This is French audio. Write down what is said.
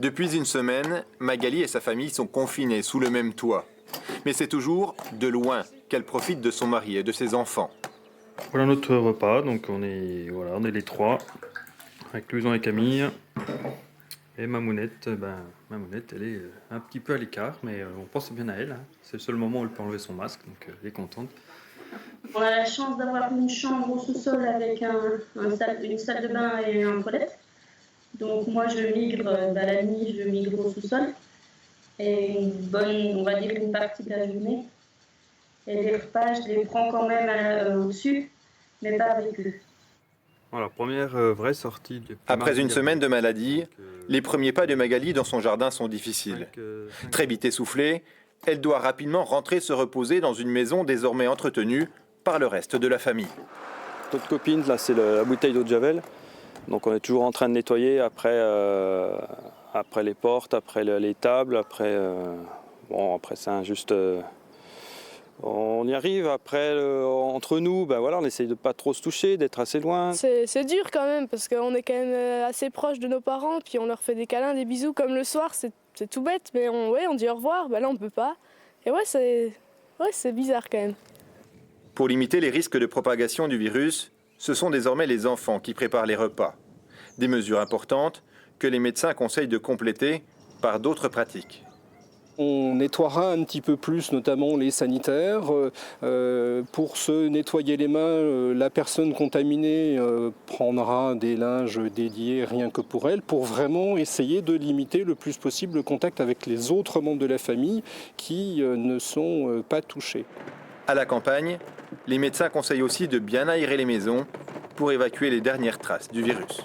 Depuis une semaine, Magali et sa famille sont confinés sous le même toit. Mais c'est toujours de loin qu'elle profite de son mari et de ses enfants. Voilà notre repas, donc on est les trois, avec Louison et Camille. Et Mamounette, Mamounette, elle est un petit peu à l'écart, mais on pense bien à elle, hein. C'est le seul moment où elle peut enlever son masque, donc elle est contente. On a la chance d'avoir une chambre au sous-sol avec une salle de bain et un toilette. Donc moi je migre, la nuit je migre au sous-sol. Et on va dire une partie de la journée. Et les repas, je les prends quand même au-dessus, mais pas avec eux. Voilà, première vraie sortie. Après une semaine de maladie, les premiers pas de Magali dans son jardin sont difficiles. Très vite essoufflée, elle doit rapidement rentrer se reposer dans une maison désormais entretenue par le reste de la famille. Notre copine, là, c'est la bouteille d'eau de Javel. Donc on est toujours en train de nettoyer après les portes, après les tables, après c'est injuste. On y arrive. Après, entre nous, on essaye de pas trop se toucher, d'être assez loin. C'est dur quand même parce qu'on est quand même assez proche de nos parents, puis on leur fait des câlins, des bisous comme le soir, c'est tout bête, mais on dit au revoir, là on peut pas. Et c'est bizarre quand même. Pour limiter les risques de propagation du virus, ce sont désormais les enfants qui préparent les repas. Des mesures importantes que les médecins conseillent de compléter par d'autres pratiques. On nettoiera un petit peu plus, notamment les sanitaires. Pour se nettoyer les mains, la personne contaminée prendra des linges dédiés rien que pour elle, pour vraiment essayer de limiter le plus possible le contact avec les autres membres de la famille qui ne sont pas touchés. À la campagne, les médecins conseillent aussi de bien aérer les maisons pour évacuer les dernières traces du virus.